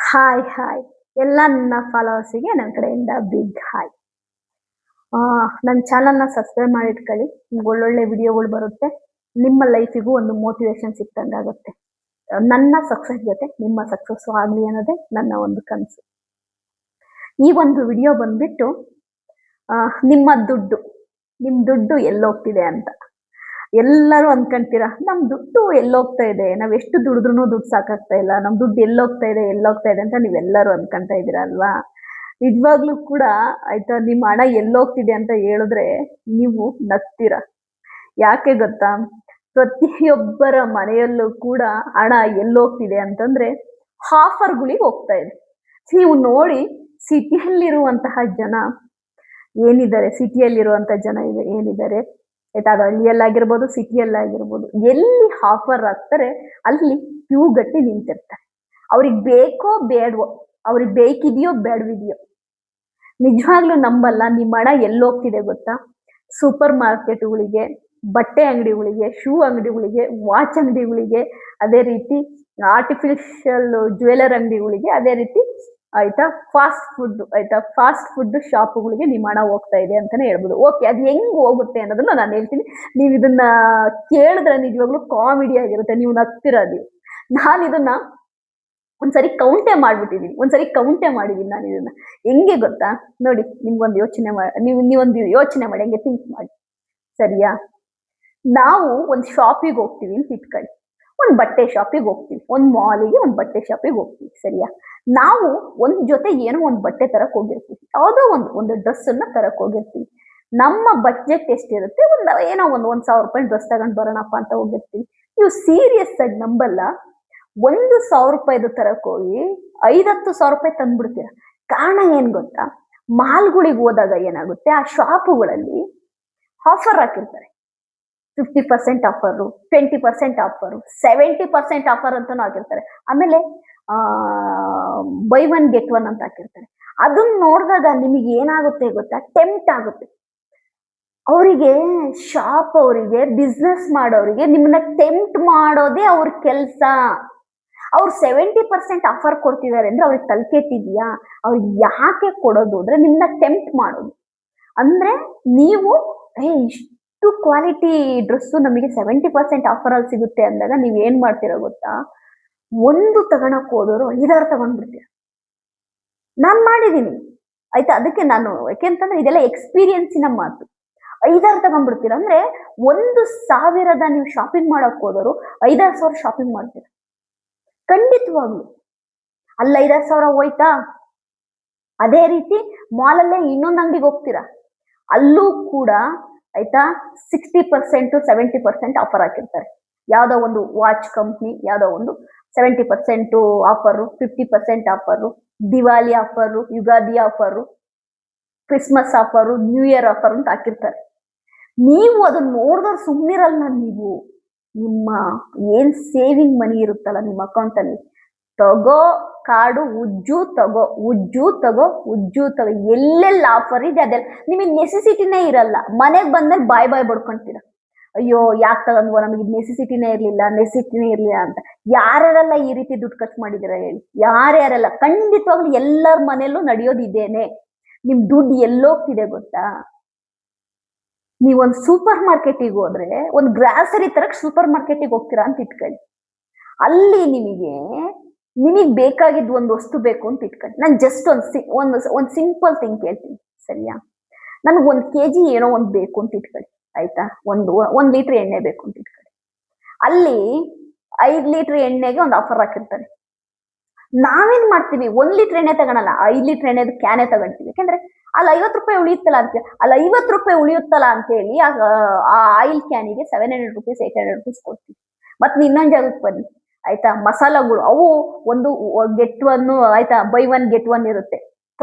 Hi hi ಎಲ್ಲ ನನ್ನ ಫಾಲೋವರ್ಸಿಗೆ ನನ್ನ ಕಡೆಯಿಂದ ಬಿಗ್ ಹಾಯ್. ನನ್ನ ಚಾನಲ್ನ ಸಬ್ಸ್ಕ್ರೈಬ್ ಮಾಡಿ ಇಟ್ಕೊಳ್ಳಿ. ನಿಮ್ಗೆ ಒಳ್ಳೊಳ್ಳೆ ವಿಡಿಯೋಗಳು ಬರುತ್ತೆ. ನಿಮ್ಮ ಲೈಫಿಗೂ ಒಂದು ಮೋಟಿವೇಶನ್ ಸಿಕ್ತಂಗಾಗುತ್ತೆ. ನನ್ನ ಸಕ್ಸಸ್ ಜೊತೆ ನಿಮ್ಮ ಸಕ್ಸಸ್ ಆಗಲಿ ಅನ್ನೋದೇ ನನ್ನ ಒಂದು ಕನಸು. ಈ ಒಂದು ವಿಡಿಯೋ ಬಂದ್ಬಿಟ್ಟು ನಿಮ್ಮ ದುಡ್ಡು ಎಲ್ಲೋಗ್ತಿದೆ ಅಂತ. ಎಲ್ಲರೂ ಅನ್ಕೊಂತೀರಾ ನಮ್ ದುಡ್ಡು ಎಲ್ಲೋಗ್ತಾ ಇದೆ, ನಾವ್ ಎಷ್ಟು ದುಡಿದ್ರು ದುಡ್ಡು ಸಾಕಾಗ್ತಾ ಇಲ್ಲ, ನಮ್ ದುಡ್ಡು ಎಲ್ಲೋಗ್ತಾ ಇದೆ ಅಂತ ನೀವೆಲ್ಲರೂ ಅನ್ಕೊಂತಾ ಇದ್ದೀರಾ ಅಲ್ವಾ? ನಿಜವಾಗ್ಲೂ ಕೂಡ ಆಯ್ತಾ, ನಿಮ್ಮ ಹಣ ಎಲ್ಲೋಗ್ತಿದೆ ಅಂತ ಹೇಳಿದ್ರೆ ನೀವು ನಗ್ತೀರಾ. ಯಾಕೆ ಗೊತ್ತಾ? ಪ್ರತಿಯೊಬ್ಬರ ಮನೆಯಲ್ಲೂ ಕೂಡ ಹಣ ಎಲ್ಲೋಗ್ತಿದೆ ಅಂತಂದ್ರೆ ಆಫರ್ಗಳಿಗೆ ಹೋಗ್ತಾ ಇದೆ. ನೀವು ನೋಡಿ, ಸಿಟಿಯಲ್ಲಿರುವಂತಹ ಜನ ಸಿಟಿಯಲ್ಲಿರುವಂತಹ ಜನ ಏನಿದ್ದಾರೆ ಆಯ್ತಾ, ಅದು ಹಳ್ಳಿಯಲ್ಲಾಗಿರ್ಬೋದು, ಸಿಟಿಯಲ್ಲಾಗಿರ್ಬೋದು, ಎಲ್ಲಿ ಆಫರ್ ಆಗ್ತಾರೆ ಅಲ್ಲಿ ಕ್ಯೂ ಗಟ್ಟಿ ನಿಂತಿರ್ತಾರೆ. ಅವ್ರಿಗೆ ಬೇಕೋ ಬೇಡವೋ, ಅವ್ರಿಗೆ ಬೇಕಿದೆಯೋ ಬೇಡವಿದೆಯೋ, ನಿಜವಾಗ್ಲೂ ನಂಬಲ್ಲ. ನಿಮ್ಮ ಹಣ ಎಲ್ಲೋಗ್ತಿದೆ ಗೊತ್ತಾ? ಸೂಪರ್ ಮಾರ್ಕೆಟ್ಗಳಿಗೆ, ಬಟ್ಟೆ ಅಂಗಡಿಗಳಿಗೆ, ಶೂ ಅಂಗಡಿಗಳಿಗೆ, ವಾಚ್ ಅಂಗಡಿಗಳಿಗೆ, ಅದೇ ರೀತಿ ಆರ್ಟಿಫಿಷಿಯಲ್ ಜ್ಯುವೆಲರ್ ಅಂಗಡಿಗಳಿಗೆ, ಅದೇ ರೀತಿ ಆಯ್ತಾ ಫಾಸ್ಟ್ ಫುಡ್ ಶಾಪ್ಗಳಿಗೆ ನಿಮ್ಮ ಹಣ ಹೋಗ್ತಾ ಇದೆ ಅಂತಾನೆ ಹೇಳ್ಬೋದು. ಓಕೆ, ಅದು ಹೆಂಗ್ ಹೋಗುತ್ತೆ ಅನ್ನೋದನ್ನ ನಾನು ಹೇಳ್ತೀನಿ. ನೀವು ಇದನ್ನ ಕೇಳಿದ್ರೆ ನಿಜವಾಗ್ಲೂ ಕಾಮಿಡಿ ಆಗಿರುತ್ತೆ, ನೀವು ನಗ್ತಿರೋದು. ನಾನು ಇದನ್ನ ಒಂದ್ಸರಿ ಕೌಂಟೇ ಮಾಡಿದೀನಿ ನಾನು ಇದನ್ನ. ಹೆಂಗೆ ಗೊತ್ತಾ ನೋಡಿ, ನಿಮ್ಗೊಂದು ಯೋಚನೆ ನೀವೊಂದು ಯೋಚನೆ ಮಾಡಿ, ಹೆಂಗೆ ಥಿಂಕ್ ಮಾಡಿ. ಸರಿಯಾ? ನಾವು ಒಂದು ಶಾಪಿಗೆ ಹೋಗ್ತೀವಿ ಅಂತ ಇಟ್ಕೊಳ್ಳಿ, ಒಂದು ಬಟ್ಟೆ ಶಾಪಿಗೆ ಹೋಗ್ತೀವಿ, ಒಂದು ಮಾಲಿಗೆ ಒಂದು ಬಟ್ಟೆ ಶಾಪಿಗೆ ಹೋಗ್ತೀವಿ. ಸರಿಯಾ? ನಾವು ಒಂದ್ ಜೊತೆ ಏನೋ ಒಂದು ಬಟ್ಟೆ ತರಕ್ ಹೋಗಿರ್ತೀವಿ, ಯಾವುದೋ ಒಂದು ಡ್ರೆಸ್ ಅನ್ನ ತರಕ್ ಹೋಗಿರ್ತೀವಿ. ನಮ್ಮ ಬಡ್ಜೆಟ್ ಎಷ್ಟಿರುತ್ತೆ, ಏನೋ ಒಂದ್ 1,000 ರೂಪಾಯಿ ಡ್ರೆಸ್ ತಗೊಂಡ್ ಬರೋಣಪ್ಪ ಅಂತ ಹೋಗಿರ್ತೀವಿ. ನೀವು ಸೀರಿಯಸ್ ಆಗಿ ನಂಬಲ್ಲ, 1,000 ರೂಪಾಯಿದು ತರಕ್ ಹೋಗಿ 5-10 ಸಾವಿರ ರೂಪಾಯಿ ತಂದ್ಬಿಡ್ತೀರ. ಕಾರಣ ಏನ್ ಗೊತ್ತಾ? ಮಾಲ್ಗಳಿಗೆ ಹೋದಾಗ ಏನಾಗುತ್ತೆ, ಆ ಶಾಪುಗಳಲ್ಲಿ ಆಫರ್ ಹಾಕಿರ್ತಾರೆ. 50% ಆಫರು, 20% ಆಫರು, 70% ಆಫರ್ ಅಂತಾನು ಹಾಕಿರ್ತಾರೆ. ಆಮೇಲೆ ಬೈ ಒನ್ ಗೆಟ್ ಒನ್ ಅಂತ ಹಾಕಿರ್ತಾರೆ. ಅದನ್ನ ನೋಡಿದಾಗ ನಿಮಗೆ ಏನಾಗುತ್ತೆ ಗೊತ್ತಾ? ಟೆಂಪ್ಟ್ ಆಗುತ್ತೆ. ಅವರಿಗೆ ಶಾಪ್ ಅವರಿಗೆ ಬಿಸ್ನೆಸ್ ಮಾಡೋರಿಗೆ ನಿಮ್ಮನ್ನ ಟೆಂಪ್ಟ್ ಮಾಡೋದೇ ಅವ್ರ ಕೆಲಸ. ಅವ್ರು 70% ಆಫರ್ ಕೊಡ್ತಿದ್ದಾರೆ ಅಂದ್ರೆ ಅವ್ರಿಗೆ ತಲೆ ಕೆಟ್ಟಿದ್ಯಾ? ಅವ್ರಿಗೆ ಯಾಕೆ ಕೊಡೋದು ಅಂದ್ರೆ ನಿಮ್ಮನ್ನ ಟೆಂಪ್ಟ್ ಮಾಡೋದು. ಅಂದ್ರೆ ನೀವು ಇಷ್ಟು ಕ್ವಾಲಿಟಿ ಡ್ರೆಸ್ಸು ನಮಗೆ 70% ಆಫರ್ ಅಲ್ಲಿ ಸಿಗುತ್ತೆ ಅಂದಾಗ ನೀವ್ ಏನ್ ಮಾಡ್ತೀರಾ ಗೊತ್ತಾ? ಒಂದು ತಗೊಳಕ್ ಹೋದವರು 5-6 ತಗೊಂಡ್ಬಿಡ್ತೀರ. ನಾನ್ ಮಾಡಿದೀನಿ ಆಯ್ತಾ. ಅದಕ್ಕೆ ನಾನು ಯಾಕೆಂತಂದ್ರೆ ಇದೆಲ್ಲ ಎಕ್ಸ್ಪೀರಿಯನ್ಸಿನ ಮಾತು. 5-6 ತಗೊಂಡ್ಬಿಡ್ತೀರ ಅಂದ್ರೆ 1,000 ನೀವು ಶಾಪಿಂಗ್ ಮಾಡಕ್ ಹೋದವರು 5-6 ಸಾವಿರ ಶಾಪಿಂಗ್ ಮಾಡ್ತೀರ ಖಂಡಿತವಾಗ್ಲು. ಅಲ್ಲ 5-6 ಸಾವಿರ ಹೋಯ್ತಾ? ಅದೇ ರೀತಿ ಮಾಲಲ್ಲೇ ಇನ್ನೊಂದು ಅಂಗಡಿಗೆ ಹೋಗ್ತೀರಾ, ಅಲ್ಲೂ ಕೂಡ ಆಯ್ತಾ 60% 70% ಆಫರ್ ಹಾಕಿರ್ತಾರೆ. ಯಾವ್ದೋ ಒಂದು ವಾಚ್ ಕಂಪ್ನಿ, ಯಾವ್ದೋ ಒಂದು 70% offer, 50% offer, Diwali offer, Ugadi offer, Christmas offer, new year offer ಅಂತ ಹಾಕಿರ್ತಾರೆ. ನೀವು ಅದನ್ನ ನೋಡಿದ್ರೆ ಸುಮ್ಮನಿರಲ್ಲ. ನೀವು ನಿಮ್ಮ ಏನ್ ಸೇವಿಂಗ್ ಮನಿ ಇರುತ್ತಲ್ಲ ನಿಮ್ಮ ಅಕೌಂಟ್ ಅಲ್ಲಿ, ತಗೋ ಕಾರ್ಡು, ಉಜ್ಜು ತಗೋ, ಎಲ್ಲೆಲ್ಲ ಆಫರ್ ಇದೆ ಅದೆಲ್ಲ. ನಿಮಗೆ ನೆಸೆಸಿಟಿನೇ ಇರಲ್ಲ. ಮನೆಗೆ ಬಂದ್ಮೇಲೆ ಬಾಯ್ ಬಡ್ಕೊಂತೀರ, ಅಯ್ಯೋ ಯಾಕೆ ತಗೊಂಡ್ವೋ, ನಮಗೆ ನೆಸೆಸಿಟಿನೇ ಇರ್ಲಿಲ್ಲ ಅಂತ. ಯಾರ್ಯಾರೆಲ್ಲ ಈ ರೀತಿ ದುಡ್ಡು ಖರ್ಚು ಮಾಡಿದಿರ ಹೇಳಿ? ಯಾರ್ಯಾರೆಲ್ಲ? ಖಂಡಿತವಾಗ್ಲೂ ಎಲ್ಲರ ಮನೆಯಲ್ಲೂ ನಡೆಯೋದು ಇದೇನೆ. ನಿಮ್ ದುಡ್ಡು ಎಲ್ಲೋಗ್ತಿದೆ ಗೊತ್ತಾ? ನೀವೊಂದು ಸೂಪರ್ ಮಾರ್ಕೆಟಿಗೆ ಹೋದ್ರೆ, ಒಂದು ಗ್ರಾಸರಿ ತರಕ್ ಸೂಪರ್ ಮಾರ್ಕೆಟಿಗೆ ಹೋಗ್ತೀರಾ ಅಂತ ಇಟ್ಕೊಳ್ಳಿ. ಅಲ್ಲಿ ನಿಮಗೆ ಬೇಕಾಗಿದ್ದು ಒಂದು ವಸ್ತು ಬೇಕು ಅಂತ ಇಟ್ಕೊಳ್ಳಿ. ನಾನು ಜಸ್ಟ್ ಒಂದು ಸಿಂಪಲ್ ಥಿಂಗ್ ಕೇಳ್ತೀನಿ, ಸರಿಯಾ? ನನಗೆ 1 kg ಏನೋ ಒಂದು ಬೇಕು ಅಂತ ಇಟ್ಕೊಳ್ಳಿ, ಆಯ್ತಾ? 1 ಲೀಟರ್ ಎಣ್ಣೆ ಬೇಕು ಅಂತ ಇಟ್ಕೊಳ್ಳಿ. ಅಲ್ಲಿ 5 ಲೀಟರ್ ಎಣ್ಣೆಗೆ ಒಂದು ಆಫರ್ ಹಾಕಿರ್ತಾರೆ. ನಾವೇನ್ ಮಾಡ್ತೀವಿ? 1 ಲೀಟರ್ ಎಣ್ಣೆ ತಗೊಳಲ್ಲ, 5 ಲೀಟರ್ ಎಣ್ಣೆದು ಕ್ಯಾನೆ ತಗೊಂತೀವಿ. ಯಾಕಂದ್ರೆ ಅಲ್ಲಿ 50 ರೂಪಾಯಿ ಉಳಿಯುತ್ತಲ್ಲ ಅಂತ. ಅಲ್ಲಿ 50 ರೂಪಾಯಿ ಉಳಿಯುತ್ತಲ್ಲ ಅಂತ ಹೇಳಿ ಆ ಆಯಿಲ್ ಕ್ಯಾನಿಗೆ 700 ರೂಪೀಸ್ 800 ರೂಪೀಸ್ ಕೊಡ್ತೀವಿ. ಮತ್ತೆ ಇನ್ನೊಂದು ಜಾಗಕ್ಕೆ ಬನ್ನಿ ಆಯ್ತಾ, ಮಸಾಲಗಳು ಅವು ಒಂದು ಗೆಟ್ ಒನ್ ಆಯ್ತಾ, ಬೈ ಒನ್ ಗೆಟ್ ಒನ್ ಇರುತ್ತೆ.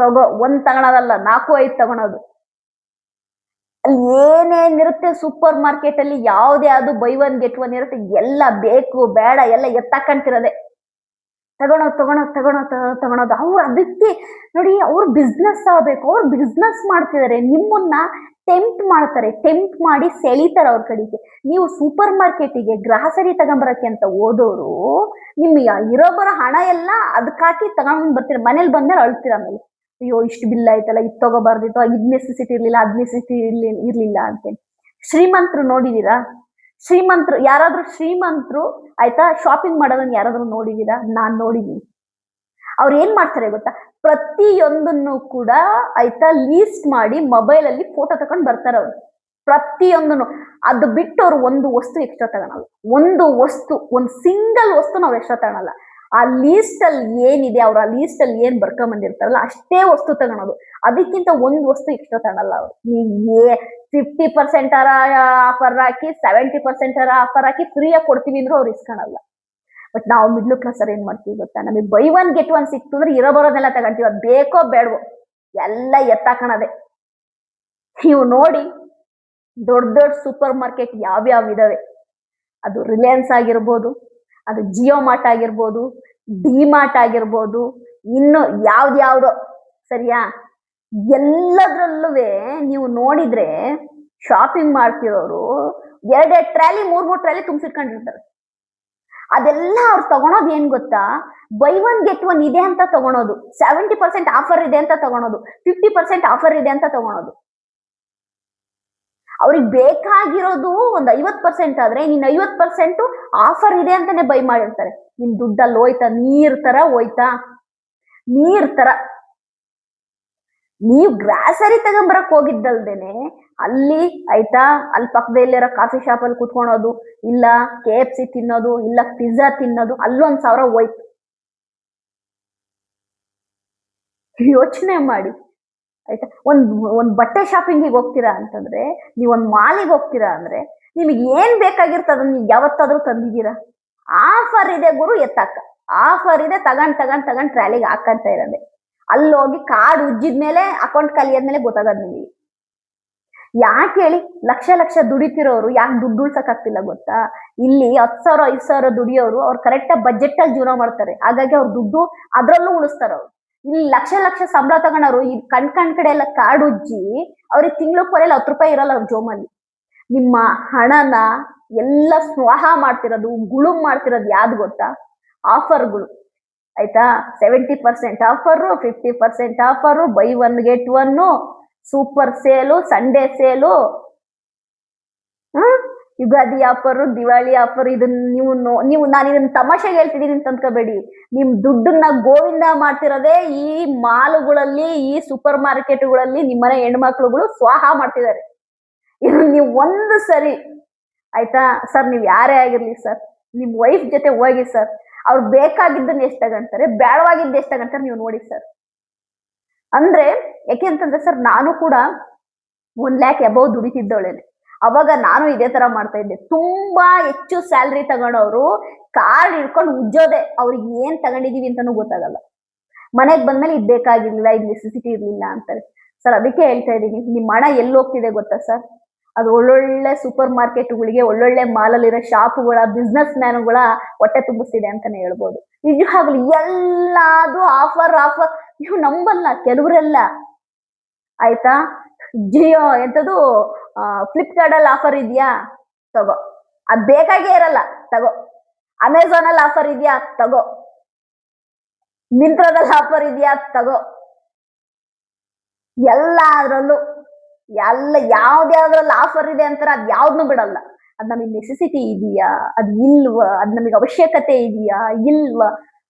ಒಂದ್ ತಗೊಳೋದಲ್ಲ, 4-5 ತಗೊಳೋದು. ಅಲ್ಲಿ ಏನೇನಿರುತ್ತೆ ಸೂಪರ್ ಮಾರ್ಕೆಟ್ ಅಲ್ಲಿ, ಯಾವ್ದು ಬೈ ಒನ್ ಗೆಟ್ ಒನ್ ಇರುತ್ತೆ, ಎಲ್ಲ ಬೇಕು ಬೇಡ ಎಲ್ಲ ಎತ್ತಾಕಂತಿರೋದೆ. ತಗೊಳೋದು. ಅವ್ರು ಅದಕ್ಕೆ ನೋಡಿ, ಅವ್ರು ಬಿಸ್ನೆಸ್ ಆಗ್ಬೇಕು, ಅವ್ರು ಬಿಸ್ನೆಸ್ ಮಾಡ್ತಿದ್ದಾರೆ. ನಿಮ್ಮನ್ನ ಟೆಂಪ್ಟ್ ಮಾಡಿ ಸೆಳಿತಾರೆ ಅವ್ರ ಕಡೆಗೆ. ನೀವು ಸೂಪರ್ ಮಾರ್ಕೆಟಿಗೆ ಗ್ರಾಸರಿ ತಗೊಂಬರಕ್ಕೆ ಅಂತ ಹೋದವರು ನಿಮ್ಗೆ ಇರೋ ಬರೋ ಹಣ ಎಲ್ಲ ಅದಕ್ಕೆ ಹಾಕಿ ತಗೊಂಡ್ ಬರ್ತೀರ, ಮನೇಲಿ ಬಂದ್ಮೇಲೆ ಅಳ್ತೀರ. ಆಮೇಲೆ ಅಯ್ಯೋ ಇಷ್ಟು ಬಿಲ್ ಆಯ್ತಲ್ಲ, ಇದು ತಗೋಬಾರ್ದಿತ್ತು, ಇದ್ ನೆಸೆಸಿಟಿ ಇರ್ಲಿಲ್ಲ, ಅದ್ ನೆಸೆಸಿಟಿ ಇರ್ಲಿಲ್ಲ ಅಂತೇಳಿ. ಶ್ರೀಮಂತರು ನೋಡಿದೀರಾ? ಯಾರಾದ್ರೂ ಶ್ರೀಮಂತರು ಆಯ್ತಾ ಶಾಪಿಂಗ್ ಮಾಡೋದನ್ನ ಯಾರಾದ್ರೂ ನೋಡಿದೀರಾ? ನಾನ್ ನೋಡಿದೀನಿ. ಅವ್ರು ಏನ್ ಮಾಡ್ತಾರೆ ಗೊತ್ತಾ, ಪ್ರತಿಯೊಂದನ್ನು ಕೂಡ ಆಯ್ತಾ ಲೀಸ್ಟ್ ಮಾಡಿ ಮೊಬೈಲ್ ಅಲ್ಲಿ ಫೋಟೋ ತಕೊಂಡ್ ಬರ್ತಾರೆ ಅವ್ರು. ಪ್ರತಿಯೊಂದನ್ನು. ಅದು ಬಿಟ್ಟು ಅವ್ರು ಒಂದು ವಸ್ತು ಎಕ್ಸ್ಟ್ರಾ ತಗೊಳಲ್ಲ. ಒಂದು ಸಿಂಗಲ್ ವಸ್ತು ನಾವು ಎಕ್ಸ್ಟ್ರಾ ತಗೊಳಲ್ಲ. ಆ ಲೀಸ್ಟ್ ಅಲ್ಲಿ ಏನಿದೆ, ಅವ್ರು ಆ ಲೀಸ್ಟ್ ಅಲ್ಲಿ ಏನ್ ಬರ್ಕೊಂಡ್ ಬಂದಿರ್ತಾರಲ್ಲ ಅಷ್ಟೇ ವಸ್ತು ತಗೊಳೋದು. ಅದಕ್ಕಿಂತ ಒಂದು ವಸ್ತು ಎಕ್ಸ್ಟ್ರಾ ತಗೊಳಲ್ಲ ಅವ್ರು. ನೀವು 50% ಆಫರ್ ಹಾಕಿ 70% ಆಫರ್ ಹಾಕಿ ಫ್ರೀಯಾಗಿ ಕೊಡ್ತೀವಿ ಅಂದ್ರೂ ಅವ್ರು ಇಸ್ಕೊಳಲ್ಲ. ಬಟ್ ನಾವು ಮಿಡ್ಲ್ ಕ್ಲಾಸ್ ಏನ್ ಮಾಡ್ತೀವಿ ಗೊತ್ತಾ, ನಮಗೆ ಬೈ ಒನ್ ಗೆಟ್ ಒನ್ ಸಿಕ್ತು ಅಂದ್ರೆ ಇರೋ ಬರೋದೆಲ್ಲ ತಗೊಂತೀವಿ. ಅದು ಬೇಕೋ ಬೇಡವೋ ಎಲ್ಲ ಎತ್ತಾಕಣದೆ. ನೀವು ನೋಡಿ ದೊಡ್ಡ ದೊಡ್ಡ ಸೂಪರ್ ಮಾರ್ಕೆಟ್ ಯಾವ್ಯಾವ ಇದಾವೆ, ಅದು ರಿಲಯನ್ಸ್ ಆಗಿರ್ಬೋದು, ಅದು ಜಿಯೋ ಮಾರ್ಟ್ ಆಗಿರ್ಬೋದು, ಡಿ ಮಾರ್ಟ್ ಆಗಿರ್ಬೋದು, ಇನ್ನು ಯಾವ್ದ್ಯಾವ್ದೋ ಸರಿಯಾ, ಎಲ್ಲದ್ರಲ್ಲೂ ನೀವು ನೋಡಿದ್ರೆ ಶಾಪಿಂಗ್ ಮಾಡ್ತಿರೋರು 2 ಟ್ರಾಲಿ 3 ಟ್ರಾಲಿ ತುಂಬಿಸಿಟ್ಕೊಂಡಿರ್ತಾರೆ. ಅದೆಲ್ಲ ಅವ್ರು ತಗೊಳೋದು ಏನ್ ಗೊತ್ತಾ, ಬೈ ಒನ್ ಗೆಟ್ ಒನ್ ಇದೆ ಅಂತ ತಗೊಳೋದು, 70% ಆಫರ್ ಇದೆ ಅಂತ ತಗೊಳೋದು, 50% ಆಫರ್ ಇದೆ ಅಂತ ತಗೊಳೋದು. ಅವ್ರಿಗೆ ಬೇಕಾಗಿರೋದು ಒಂದು 50% ಆದ್ರೆ ಇನ್ನು 50% ಆಫರ್ ಇದೆ ಅಂತಾನೆ ಬೈ ಮಾಡಿರ್ತಾರೆ. ನಿಮ್ ದುಡ್ಡಲ್ಲಿ ಹೋಯ್ತಾ? ನೀರ್ ತರ. ನೀವು ಗ್ರಾಸರಿ ತಗೊಂಬರಕ್ ಹೋಗಿದ್ದಲ್ದೇನೆ ಅಲ್ಲಿ ಆಯ್ತಾ, ಅಲ್ಲಿ ಪಕ್ಕದಲ್ಲಿರೋ ಕಾಫಿ ಶಾಪ್ ಅಲ್ಲಿ ಕುತ್ಕೊಳೋದು, ಇಲ್ಲ KFC ತಿನ್ನೋದು, ಇಲ್ಲ ಪಿಜ್ಜಾ ತಿನ್ನೋದು, ಅಲ್ಲೊಂದ್ 1000 ಹೋಯ್ತು. ಯೋಚನೆ ಮಾಡಿ ಆಯ್ತಾ. ಒಂದ್ ಬಟ್ಟೆ ಶಾಪಿಂಗಿಗೆ ಹೋಗ್ತೀರಾ ಅಂತಂದ್ರೆ, ನೀವ್ ಒಂದ್ ಮಾಲಿಗೆ ಹೋಗ್ತೀರಾ ಅಂದ್ರೆ ನಿಮಗೆ ಏನ್ ಬೇಕಾಗಿರ್ತದ ಅದನ್ನ ನೀವು ಯಾವತ್ತಾದ್ರೂ ತಂದಿದ್ದೀರಾ? ಆಫರ್ ಇದೆ ಗುರು ಎತ್ತಾಕ, ಆಫರ್ ಇದೆ ತಗೊಂಡ್ ಟ್ರಾಲಿಗೆ ಹಾಕಂತ ಇರೋದೆ. ಅಲ್ಲಿ ಹೋಗಿ ಕಾರ್ಡ್ ಉಜ್ಜಿದ್ಮೇಲೆ ಅಕೌಂಟ್ ಖಾಲಿ ಆದ್ಮೇಲೆ ಗೊತ್ತಾಗದ್ ನಿಮಗೆ. ಯಾಕೆ ಹೇಳಿ? ಲಕ್ಷ ದುಡಿತಿರೋರು ಯಾಕೆ ದುಡ್ಡು ಉಳ್ಸಕ್ ಆಗ್ತಿಲ್ಲ ಗೊತ್ತಾ? ಇಲ್ಲಿ 10,000 5,000 ದುಡಿಯೋರು ಅವ್ರು ಕರೆಕ್ಟಾಗಿ ಬಜೆಟ್ ಅಲ್ಲಿ ಜೀವನ ಮಾಡ್ತಾರೆ. ಹಾಗಾಗಿ ಅವ್ರ ದುಡ್ಡು ಅದ್ರಲ್ಲೂ ಉಳಿಸ್ತಾರ ಅವ್ರು. ಇಲ್ಲಿ ಲಕ್ಷ ಸಂಬಳ ತಗೊಂಡವ್ರು ಈ ಕಣ್ ಕಡೆ ಎಲ್ಲ ಕಾರ್ಡ್ ಉಜ್ಜಿ ಅವ್ರಿಗೆ ತಿಂಗಳು ಕೊನೆಯಲ್ಲಿ 10 ರೂಪಾಯಿ ಇರಲ್ಲ ಅವ್ರ ಜೋಮಲ್ಲಿ. ನಿಮ್ಮ ಹಣನ ಎಲ್ಲ ಸ್ವಾಹ ಮಾಡ್ತಿರೋದು, ಗುಳುಂ ಮಾಡ್ತಿರೋದು ಯಾವ್ದು ಗೊತ್ತಾ? ಆಫರ್ಗಳು ಆಯ್ತಾ. 70% offer, 50% offer, by one get one, super sale, Sunday sale, Ugadi offer, ದಿವಾಳಿ ಆಫರ್. ಇದನ್ನ ನೀವು ನಾನು ಇದನ್ನ ತಮಾಷೆಗೆ ಹೇಳ್ತಿದ್ದೀನಿ ಅಂತ ಅಂದ್ಕೋಬೇಡಿ. ನಿಮ್ ದುಡ್ಡನ್ನ ಗೋವಿಂದ ಮಾಡ್ತಿರೋದೇ ಈ ಮಾಲುಗಳಲ್ಲಿ, ಈ ಸೂಪರ್ ಮಾರ್ಕೆಟ್ಗಳಲ್ಲಿ ನಿಮ್ಮನೆ ಹೆಣ್ಮಕ್ಳುಗಳು ಸ್ವಾಹ ಮಾಡ್ತಿದ್ದಾರೆ. ಇದನ್ನ ನೀವು ಒಂದು ಸರಿ ಆಯ್ತಾ ಸರ್, ನೀವು ಯಾರೇ ಆಗಿರ್ಲಿ ಸರ್, ನಿಮ್ ವೈಫ್ ಜೊತೆ ಹೋಗಿ ಸರ್, ಅವ್ರು ಬೇಕಾಗಿದ್ದನ್ನ ಎಷ್ಟು ತಗೊಂತಾರೆ, ಬೇಡವಾಗಿದ್ದ ಎಷ್ಟು ತಗೊಂತಾರೆ ನೀವು ನೋಡಿ ಸರ್. ಅಂದ್ರೆ ಯಾಕೆ ಅಂತಂದ್ರೆ ಸರ್, ನಾನು ಕೂಡ 1 lakh ಅಬೌವ್ ದುಡಿತಿದ್ದವಳೇನೆ. ಅವಾಗ ನಾನು ಇದೇ ತರ ಮಾಡ್ತಾ ಇದ್ದೆ. ತುಂಬಾ ಹೆಚ್ಚು ಸ್ಯಾಲ್ರಿ ತಗೊಂಡವ್ರು ಕಾರ್ಡ್ ಹಿಡ್ಕೊಂಡು ಉಜ್ಜೋದೆ, ಅವ್ರಿಗೆ ಏನ್ ತಗೊಂಡಿದೀವಿ ಅಂತಾನು ಗೊತ್ತಾಗಲ್ಲ. ಮನೆಗ್ ಬಂದ್ಮೇಲೆ ಇದ್ ಬೇಕಾಗಿರ್ಲಿಲ್ಲ, ಇದ್ ನೆಸೆಸಿಟಿ ಇರ್ಲಿಲ್ಲ ಅಂತಾರೆ. ಸರ್ ಅದಕ್ಕೆ ಹೇಳ್ತಾ ಇದೀನಿ, ನಿಮ್ ಹಣ ಎಲ್ಲಿ ಹೋಗ್ತಿದೆ ಗೊತ್ತಾ ಸರ್? ಅದು ಒಳ್ಳೊಳ್ಳೆ ಸೂಪರ್ ಮಾರ್ಕೆಟ್ಗಳಿಗೆ, ಒಳ್ಳೊಳ್ಳೆ ಮಾಲಲ್ಲಿರೋ ಶಾಪ್ಗಳ ಬಿಸ್ನೆಸ್ ಮ್ಯಾನ್ಗಳ ಹೊಟ್ಟೆ ತುಂಬಿಸ್ತಿದೆ ಅಂತಾನೆ ಹೇಳ್ಬೋದು. ನಿಜವಾಗ್ಲು ಎಲ್ಲಾದು ಆಫರ್. ನೀವು ನಂಬಲ್ಲ ಕೆಲವರೆಲ್ಲ ಆಯ್ತಾ, ಜಿಯೋ ಎಂತದು ಫ್ಲಿಪ್ಕಾರ್ಟ್ ಅಲ್ಲಿ ಆಫರ್ ಇದೆಯಾ ತಗೋ, ಅದ್ ಬೇಕಾಗೇ ಇರಲ್ಲ ತಗೋ. ಅಮೆಝಾನ್ ಅಲ್ಲಿ ಆಫರ್ ಇದೆಯಾ ತಗೋ, ಮಿಂತ್ರಾದಲ್ಲಿ ಆಫರ್ ಇದೆಯಾ ತಗೋ. ಎಲ್ಲಾದ್ರಲ್ಲೂ ಯಾವ್ದ್ಯಾವ್ದ್ರಲ್ಲಿ ಆಫರ್ ಇದೆ ಅಂತಾರೆ, ಅದ್ ಯಾವ್ದನ್ನು ಬಿಡಲ್ಲ. ಅದ್ ನಮಗೆ ನೆಸೆಸಿಟಿ ಇದೆಯಾ, ಅದ್ ಇಲ್ವಾ, ಅದ್ ನಮಗೆ ಅವಶ್ಯಕತೆ ಇದೆಯಾ ಇಲ್ವಾ,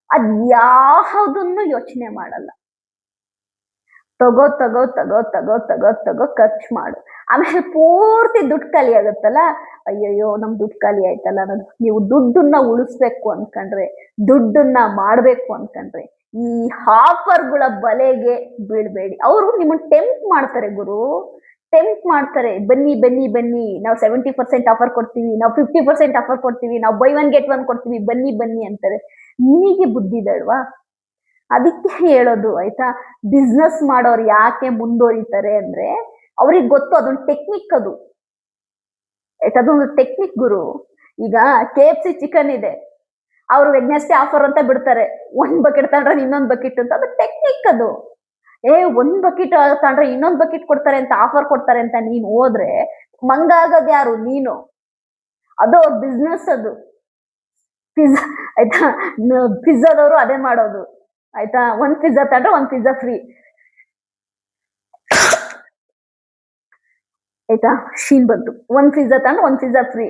ಅದ್ ಯಾವುದನ್ನು ಯೋಚನೆ ಮಾಡಲ್ಲ. ತಗೋ ಖರ್ಚು ಮಾಡು. ಆಮೇಲೆ ಪೂರ್ತಿ ದುಡ್ಡು ಖಾಲಿ ಆಗುತ್ತಲ್ಲ, ಅಯ್ಯಯ್ಯೋ ನಮ್ ದುಡ್ಡು ಖಾಲಿ ಆಯ್ತಲ್ಲ ಅನ್ನೋದು. ನೀವು ದುಡ್ಡನ್ನ ಉಳಿಸ್ಬೇಕು ಅನ್ಕೊಂಡ್ರೆ, ದುಡ್ಡನ್ನ ಮಾಡ್ಬೇಕು ಅನ್ಕೊಂಡ್ರೆ ಈ ಆಫರ್ಗಳ ಬಲೆಗೆ ಬೀಳ್ಬೇಡಿ. ಅವರು ನಿಮ್ಮನ್ನ ಟೆಂಪ್ಟ್ ಮಾಡ್ತಾರೆ ಗುರು, ಟೆಂಪ್ಟ್ ಮಾಡ್ತಾರೆ. ಬನ್ನಿ, ನಾವು 70% ಆಫರ್ ಕೊಡ್ತೀವಿ, ನಾವು 50% ಆಫರ್ ಕೊಡ್ತೀವಿ, ನಾವು ಬೈ ಒನ್ ಗೆಟ್ ಒನ್ ಕೊಡ್ತೀವಿ, ಬನ್ನಿ ಅಂತಾರೆ. ನಿಮಗೆ ಬುದ್ಧಿ ಬೇಡವಾ? ಅದಕ್ಕೆ ಹೇಳೋದು ಆಯ್ತಾ, ಬಿಸ್ನೆಸ್ ಮಾಡೋರು ಯಾಕೆ ಮುಂದುವರಿತಾರೆ ಅಂದ್ರೆ ಅವ್ರಿಗೆ ಗೊತ್ತು ಅದೊಂದು ಟೆಕ್ನಿಕ್. ಅದು ಆಯ್ತಾ, ಅದೊಂದು ಟೆಕ್ನಿಕ್ ಗುರು. ಈಗ KFC ಚಿಕನ್ ಇದೆ, ಅವರು ವೆಡ್ನೆಸ್ಡೇ ಆಫರ್ ಅಂತ ಬಿಡ್ತಾರೆ, 1 ಬಕೆಟ್ ತಗೊಂಡ್ರೆ ಇನ್ನೊಂದು ಬಕೆಟ್ ಅಂತ. ಅದು ಟೆಕ್ನಿಕ್. ಅದು ಒಂದ್ ಬಕೆಟ್ ತಗೊಂಡ್ರೆ ಇನ್ನೊಂದ್ ಬಕೆಟ್ ಕೊಡ್ತಾರೆ ಅಂತ ಆಫರ್ ಕೊಡ್ತಾರೆ ಅಂತ ನೀನ್ ಹೋದ್ರೆ ಮಂಗಾಗದ್ ಯಾರು? ನೀನು. ಅದು ಅವ್ರ ಬಿಸ್ನೆಸ್ ಅದು. ಪಿಜ್ಜಾ ಆಯ್ತಾ, ಪಿಜ್ಜಾದವರು ಅದೇ ಮಾಡೋದು ಆಯ್ತಾ. ಒಂದ್ ಪಿಜ್ಜಾ ತಗೊಂಡ್ರೆ ಒಂದ್ ಪಿಜ್ಜಾ ಫ್ರೀ ಆಯ್ತಾ. ಶೀನ್ ಬಂತು, ಒಂದ್ ಪಿಜ್ಜಾ ತಗೊಂಡ್ರೆ ಒಂದ್ ಪಿಜ್ಜಾ ಫ್ರೀ.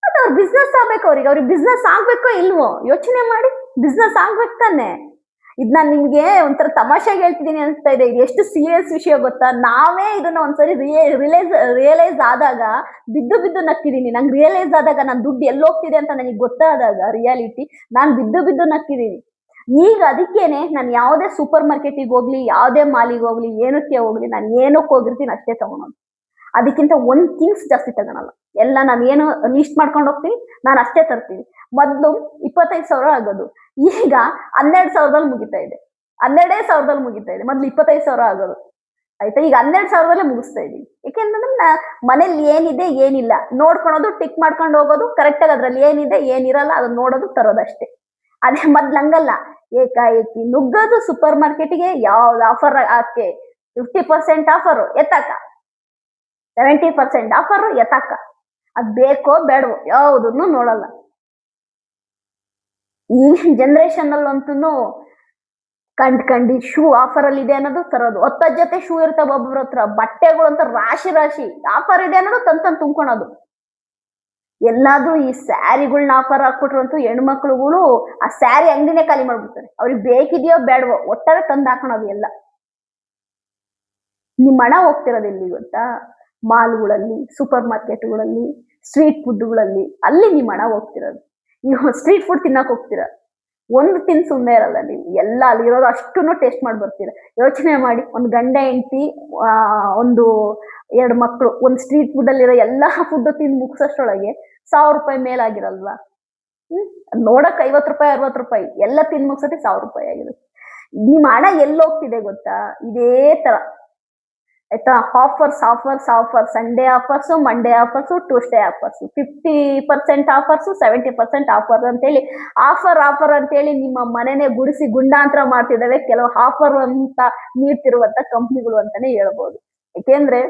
ಅದು ಅವ್ರ ಬಿಸ್ನೆಸ್ ಆಗ್ಬೇಕು. ಅವ್ರಿಗೆ ಬಿಸ್ನೆಸ್ ಆಗ್ಬೇಕೋ ಇಲ್ವೋ ಯೋಚನೆ ಮಾಡಿ. ಬಿಸ್ನೆಸ್ ಆಗ್ಬೇಕು ತಾನೆ. ಇದ್ ನಾನ್ ನಿಮ್ಗೆ ಒಂಥರ ತಮಾಷೆಗೆ ಹೇಳ್ತಿದೀನಿ ಅನ್ಸ್ತಾ ಇದೆ. ಇದು ಎಷ್ಟು ಸೀರಿಯಸ್ ವಿಷಯ ಗೊತ್ತಾ. ನಾವೇ ಇದನ್ನ ಒಂದ್ಸರಿ ರಿಯಲೈಸ್ ಆದಾಗ ಬಿದ್ದು ಬಿದ್ದು ನಕ್ಕಿದೀನಿ. ನಂಗೆ ರಿಯಲೈಸ್ ಆದಾಗ ನನ್ ದುಡ್ಡು ಎಲ್ಲಿ ಹೋಗ್ತಿದೆ ಅಂತ ನನಗೆ ಗೊತ್ತಾದಾಗ ರಿಯಾಲಿಟಿ, ನಾನ್ ಬಿದ್ದು ಬಿದ್ದು ನಕ್ಕಿದೀನಿ. ಈಗ ಅದಕ್ಕೇನೆ ನಾನು ಯಾವುದೇ ಸೂಪರ್ ಮಾರ್ಕೆಟಿಗೆ ಹೋಗ್ಲಿ, ಯಾವುದೇ ಮಾಲಿಗೆ ಹೋಗ್ಲಿ, ಏನಕ್ಕೆ ಹೋಗ್ಲಿ, ನಾನು ಏನಕ್ಕೆ ಹೋಗಿರ್ತೀನಿ ಅಷ್ಟೇ ತಗೊಳೋದು. ಅದಕ್ಕಿಂತ ಒಂದ್ ಥಿಂಗ್ಸ್ ಜಾಸ್ತಿ ತಗೊಳಲ್ಲ. ಎಲ್ಲ ನಾನು ಏನು ಲೀಸ್ಟ್ ಮಾಡ್ಕೊಂಡು ಹೋಗ್ತೀನಿ ನಾನು ಅಷ್ಟೇ ತರ್ತೀನಿ. ಮೊದ್ಲು 25,000 ಆಗೋದು, ಈಗ 12,000ದಲ್ಲಿ ಮುಗಿತಾ ಇದೆ. 12,000ದಲ್ಲಿ ಮುಗಿತಾ ಇದೆ. ಮೊದ್ಲು 25,000 ಆಗೋದು ಆಯ್ತಾ. ಈಗ 12,000ದಲ್ಲೇ ಮುಗಿಸ್ತಾ ಇದೀನಿ. ಯಾಕೆಂದ್ರೆ ಮನೇಲಿ ಏನಿದೆ ಏನಿಲ್ಲ ನೋಡ್ಕೊಳೋದು, ಟಿಕ್ ಮಾಡ್ಕೊಂಡು ಹೋಗೋದು, ಕರೆಕ್ಟ್ ಆಗಿ ಅದ್ರಲ್ಲಿ ಏನಿದೆ ಏನಿರಲ್ಲ ಅದನ್ನ ನೋಡೋದು, ತರೋದಷ್ಟೇ. ಅದೇ ಮೊದ್ಲು ಹಂಗಲ್ಲ. ಏಕಾಏಕಿ ನುಗ್ಗೋದು ಸೂಪರ್ ಮಾರ್ಕೆಟ್ಗೆ. ಯಾವ್ದು ಆಫರ್ ಹಾಕಿ 50% ಆಫರ್ ಎತ್ತಾಕ, 70% ಆಫರ್ ಎತ್ತಾಕ. ಅದ್ ಬೇಕೋ ಬೇಡವೋ ಯಾವುದನ್ನು ನೋಡಲ್ಲ. ಈಗಿನ ಜನರೇಷನ್ ಅಲ್ಲಂತೂ ಕಂಡಿ ಶೂ ಆಫರ್ ಅಲ್ಲಿ ಇದೆ ಅನ್ನೋದು ತರೋದು. 10 ಜೊತೆ ಶೂ ಇರ್ತಾವ ಒಬ್ಬೊಬ್ರ ಹತ್ರ. ಬಟ್ಟೆಗಳು ಅಂತ ರಾಶಿ ರಾಶಿ ಆಫರ್ ಇದೆ ಅನ್ನೋದು ತಂದು ತುಂಬ್ಕೊಳೋದು. ಎಲ್ಲಾದ್ರೂ ಈ ಸ್ಯಾರಿಗಳನ್ನ ಆಫರ್ ಹಾಕ್ಬಿಟ್ರು ಅಂತೂ ಹೆಣ್ಮಕ್ಳುಗಳು ಆ ಸ್ಯಾರಿ ಅಂಗಡಿನೇ ಖಾಲಿ ಮಾಡ್ಬಿಡ್ತಾರೆ. ಅವ್ರಿಗೆ ಬೇಕಿದೆಯೋ ಬೇಡವೋ ಒಟ್ಟಾರೆ ತಂದು ಹಾಕೋಣದು ಎಲ್ಲ. ನಿಮ್ಮ ಹಣ ಹೋಗ್ತಿರೋದು ಎಲ್ಲಿ ಗೊತ್ತಾ? ಮಾಲ್ಗಳಲ್ಲಿ, ಸೂಪರ್ ಮಾರ್ಕೆಟ್ಗಳಲ್ಲಿ, ಸ್ಟ್ರೀಟ್ ಫುಡ್ಗಳಲ್ಲಿ. ಅಲ್ಲಿ ನಿಮ್ಮ ಹಣ ಹೋಗ್ತಿರೋದು. ನೀವು ಸ್ಟ್ರೀಟ್ ಫುಡ್ ತಿನ್ನಕ್ ಹೋಗ್ತೀರಾ, ಒಂದು ತಿನ್ ಸುಮ್ಮನೆ ಇರಲ್ಲ ನೀವು. ಎಲ್ಲ ಅಲ್ಲಿರೋದು ಅಷ್ಟನ್ನು ಟೇಸ್ಟ್ ಮಾಡಿ ಬರ್ತೀರಾ. ಯೋಚನೆ ಮಾಡಿ, ಒಂದು ಗಂಡ ಹೆಂಡತಿ, ಒಂದು 2 ಮಕ್ಕಳು, ಒಂದು ಸ್ಟ್ರೀಟ್ ಫುಡ್ ಅಲ್ಲಿರೋ ಎಲ್ಲಾ ಫುಡ್ ತಿಂದು ಮುಗಿಸೋಷ್ಟ್ರೊಳಗೆ 1,000 ರೂಪಾಯಿ ಮೇಲಾಗಿರಲ್ವಾ? ನೋಡಕ್ 50 ರೂಪಾಯಿ 60 ರೂಪಾಯಿ ಎಲ್ಲ ತಿಂದು ಮುಗಿಸೋಕೆ 1,000 ರೂಪಾಯಿ ಆಗಿರುತ್ತೆ. ನಿಮ್ಮ ಹಣ ಎಲ್ಲಿ ಹೋಗ್ತಿದೆ ಗೊತ್ತಾ? ಇದೇ ತರ ಆಯ್ತಾ. Offers offers offer, Sunday offers, Monday offers, Tuesday offers, 50% offers, 70% offer ಅಂತೇಳಿ ಆಫರ್ ಆಫರ್ ಅಂತೇಳಿ ನಿಮ್ಮ ಮನೆನೇ ಗುಡಿಸಿ ಗುಂಡಾಂತರ ಮಾಡ್ತಿದ್ದಾವೆ ಕೆಲವು ಆಫರ್ ಅಂತ ನೀಡ್ತಿರುವಂತ ಕಂಪ್ನಿಗಳು ಅಂತಾನೆ ಹೇಳ್ಬೋದು. ಯಾಕೆಂದ್ರೆ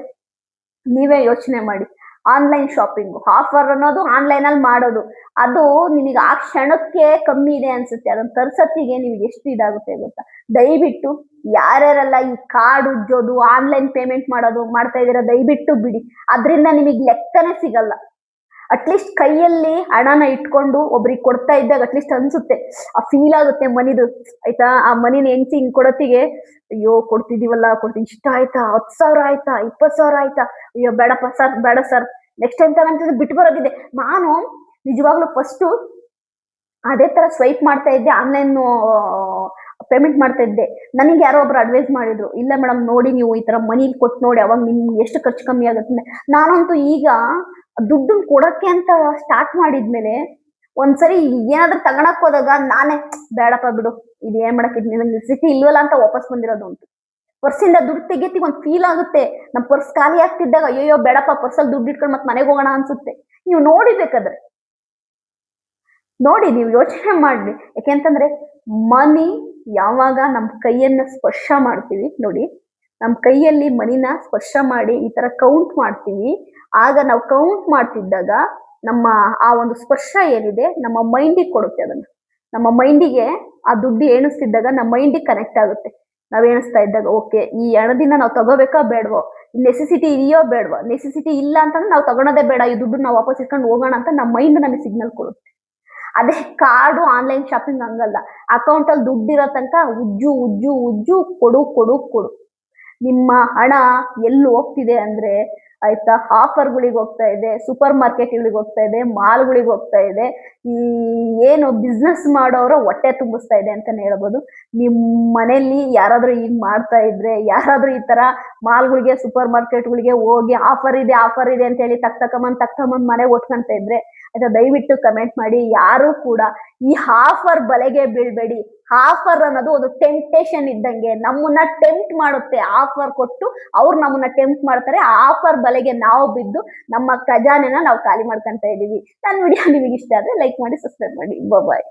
ನೀವೇ ಯೋಚನೆ ಮಾಡಿ, ಆನ್ಲೈನ್ ಶಾಪಿಂಗ್ ಆಫರ್ ಅನ್ನೋದು ಆನ್ಲೈನ್ ಅಲ್ಲಿ ಮಾಡೋದು. ಅದು ನಿಮಗೆ ಆ ಕ್ಷಣಕ್ಕೆ ಕಮ್ಮಿ ಇದೆ ಅನ್ಸುತ್ತೆ, ಅದನ್ನ ತರ್ಸತ್ತಿಗೆ ನಿಮ್ಗೆ ಎಷ್ಟು ಇದಾಗುತ್ತೆ ಗೊತ್ತಾ. ದಯವಿಟ್ಟು ಯಾರ್ಯಾರೆಲ್ಲ ಈ ಕಾರ್ಡ್ ಉಜ್ಜೋದು, ಆನ್ಲೈನ್ ಪೇಮೆಂಟ್ ಮಾಡೋದು ಮಾಡ್ತಾ ಇದೀರಾ, ದಯವಿಟ್ಟು ಬಿಡಿ. ಅದರಿಂದ ನಿಮಗೆ ಲೆಕ್ಕನೇ ಸಿಗಲ್ಲ. ಅಟ್ಲೀಸ್ಟ್ ಕೈಯಲ್ಲಿ ಹಣನ ಇಟ್ಕೊಂಡು ಒಬ್ರಿಗೆ ಕೊಡ್ತಾ ಇದ್ದಾಗ ಅಟ್ಲೀಸ್ಟ್ ಅನ್ಸುತ್ತೆ, ಆ ಫೀಲ್ ಆಗುತ್ತೆ ಮನಿದು ಆಯ್ತಾ. ಆ ಮನಿನ ಹೆಂಗ್ಸಿ ಹಿಂಗ್ ಕೊಡತ್ತಿಗೆ, ಅಯ್ಯೋ ಕೊಡ್ತಿದೀವಲ್ಲ, ಇಷ್ಟ ಆಯ್ತಾ, 10,000 ಆಯ್ತಾ, 20,000 ಆಯ್ತಾ, ಅಯ್ಯೋ ಬೇಡಪ್ಪ ಸರ್, ಬೇಡ ಸರ್, ನೆಕ್ಸ್ಟ್ ಟೈಮ್ ತಗೊಂಡ್ರೆ ಬಿಟ್ಟು ಬರೋದಿದೆ. ನಾನು ನಿಜವಾಗ್ಲೂ ಫಸ್ಟ್ ಅದೇ ತರ ಸ್ವೈಪ್ ಮಾಡ್ತಾ ಇದ್ದೆ, ಆನ್ಲೈನ್ ಪೇಮೆಂಟ್ ಮಾಡ್ತಾ ಇದ್ದೆ. ನನಗೆ ಯಾರೋ ಒಬ್ರು ಅಡ್ವೈಸ್ ಮಾಡಿದ್ರು, ಇಲ್ಲ ಮೇಡಮ್ ನೋಡಿ ನೀವು ಈ ತರ ಮನಿಲಿ ಕೊಟ್ಟು ನೋಡಿ, ಅವಾಗ ನಿಮ್ಗೆ ಎಷ್ಟು ಖರ್ಚು ಕಮ್ಮಿ ಆಗುತ್ತೆ. ನಾನಂತೂ ಈಗ ದುಡ್ಡನ್ನ ಕೊಡಕ್ಕೆ ಅಂತ ಸ್ಟಾರ್ಟ್ ಮಾಡಿದ್ಮೇಲೆ ಒಂದ್ಸರಿ ಏನಾದ್ರೂ ತಗೊಳಕ್ ಹೋದಾಗ ನಾನೇ ಬೇಡಪ್ಪ ಬಿಡು, ಇದು ಏನ್ ಮಾಡಕ್ ಸ್ಥಿತಿ ಇಲ್ವಲ್ಲ ಅಂತ ವಾಪಸ್ ಬಂದಿರೋದು ಉಂಟು. ಪರ್ಸಿಂದ ದುಡ್ಡು ತೆಗಿತಿ ಒಂದ್ ಫೀಲ್ ಆಗುತ್ತೆ. ನಮ್ ಪರ್ಸ್ ಖಾಲಿ ಆಗ್ತಿದ್ದಾಗ ಅಯ್ಯೋ ಬೇಡಪ್ಪ ಪರ್ಸಲ್ಲಿ ದುಡ್ಡು ಇಟ್ಕೊಂಡು ಮತ್ತೆ ಮನೆಗೆ ಹೋಗೋಣ ಅನ್ಸುತ್ತೆ. ನೀವು ನೋಡಿಬೇಕಾದ್ರೆ ನೋಡಿ, ನೀವು ಯೋಚನೆ ಮಾಡ್ಲಿ. ಯಾಕೆಂತಂದ್ರೆ ಮನಿ ಯಾವಾಗ ನಮ್ ಕೈಯನ್ನ ಸ್ಪರ್ಶ ಮಾಡ್ತೀವಿ ನೋಡಿ, ನಮ್ ಕೈಯಲ್ಲಿ ಮನಿನ ಸ್ಪರ್ಶ ಮಾಡಿ ಈ ತರ ಕೌಂಟ್ ಮಾಡ್ತೀವಿ. ಆಗ ನಾವು ಕೌಂಟ್ ಮಾಡ್ತಿದ್ದಾಗ ನಮ್ಮ ಆ ಒಂದು ಸ್ಪರ್ಶ ಏನಿದೆ ನಮ್ಮ ಮೈಂಡಿಗೆ ಕೊಡುತ್ತೆ. ಅದನ್ನ ನಮ್ಮ ಮೈಂಡಿಗೆ ಆ ದುಡ್ಡು ಎಣಿಸ್ತಿದ್ದಾಗ ನಮ್ಮ ಮೈಂಡಿಗೆ ಕನೆಕ್ಟ್ ಆಗುತ್ತೆ. ನಾವ್ ಎಣಿಸ್ತಾ ಇದ್ದಾಗ ಓಕೆ, ಈ ಹಣದಿಂದ ನಾವು ತಗೋಬೇಕಾ ಬೇಡವೋ, ನೆಸೆಸಿಟಿ ಇದೆಯೋ ಬೇಡವೋ. ನೆಸೆಸಿಟಿ ಇಲ್ಲ ಅಂತಂದ್ರೆ ನಾವು ತಗೊಳೋದೇ ಬೇಡ, ಈ ದುಡ್ಡು ನಾವು ವಾಪಸ್ ಇಟ್ಕೊಂಡು ಹೋಗೋಣ ಅಂತ ನಮ್ಮ ಮೈಂಡ್ ನಮಗೆ ಸಿಗ್ನಲ್ ಕೊಡುತ್ತೆ. ಅದೇ ಕಾರ್ಡು ಆನ್ಲೈನ್ ಶಾಪಿಂಗ್ ಹಂಗಲ್ಲ. ಅಕೌಂಟ್ ಅಲ್ಲಿ ದುಡ್ಡಿರೋ ತನಕ ಉಜ್ಜು ಉಜ್ಜು ಉಜ್ಜು ಕೊಡು ಕೊಡು ಕೊಡು. ನಿಮ್ಮ ಹಣ ಎಲ್ಲಿ ಹೋಗ್ತಿದೆ ಅಂದ್ರೆ ಆಯ್ತಾ, ಆಫರ್ಗಳಿಗೆ ಹೋಗ್ತಾ ಇದೆ, ಸೂಪರ್ ಮಾರ್ಕೆಟ್ಗಳಿಗೆ ಹೋಗ್ತಾ ಇದೆ, ಮಾಲ್ಗಳಿಗೆ ಹೋಗ್ತಾ ಇದೆ. ಈ ಏನು ಬಿಸ್ನೆಸ್ ಮಾಡೋರು ಹೊಟ್ಟೆ ತುಂಬಿಸ್ತಾ ಇದೆ ಅಂತಾನೆ ಹೇಳ್ಬೋದು. ನಿಮ್ ಮನೆಯಲ್ಲಿ ಯಾರಾದ್ರೂ ಈಗ ಮಾಡ್ತಾ ಇದ್ರೆ, ಯಾರಾದ್ರೂ ಈ ತರ ಮಾಲ್ಗಳಿಗೆ ಸೂಪರ್ ಮಾರ್ಕೆಟ್ಗಳಿಗೆ ಹೋಗಿ ಆಫರ್ ಇದೆ ಅಂತ ಹೇಳಿ ತಕ್ಕಂಬಂದ್ ಮನೆಗೆ ಒಟ್ಕೊಂತ ಇದ್ರೆ ಆಯ್ತಾ, ದಯವಿಟ್ಟು ಕಮೆಂಟ್ ಮಾಡಿ. ಯಾರು ಕೂಡ ಈ ಆಫರ್ ಬಲೆಗೆ ಬೀಳ್ಬೇಡಿ. ಆಫರ್ ಅನ್ನೋದು ಒಂದು ಟೆಂಪ್ಟೇಷನ್ ಇದ್ದಂಗೆ, ನಮ್ಮನ್ನ ಟೆಂಪ್ಟ್ ಮಾಡುತ್ತೆ. ಆಫರ್ ಕೊಟ್ಟು ಅವ್ರು ನಮ್ಮನ್ನ ಟೆಂಪ್ಟ್ ಮಾಡ್ತಾರೆ. ಆ ಆಫರ್ ಬಲೆಗೆ ನಾವು ಬಿದ್ದು ನಮ್ಮ ಖಜಾನೆನ ನಾವು ಖಾಲಿ ಮಾಡ್ಕೊಂತ ಇದೀವಿ. ನನ್ನ ವಿಡಿಯೋ ನಿಮಗೆ ಇಷ್ಟ ಆದ್ರೆ ಲೈಕ್ ಮಾಡಿ, ಸಬ್ಸ್ಕ್ರೈಬ್ ಮಾಡಿ. ಬಾಯ್.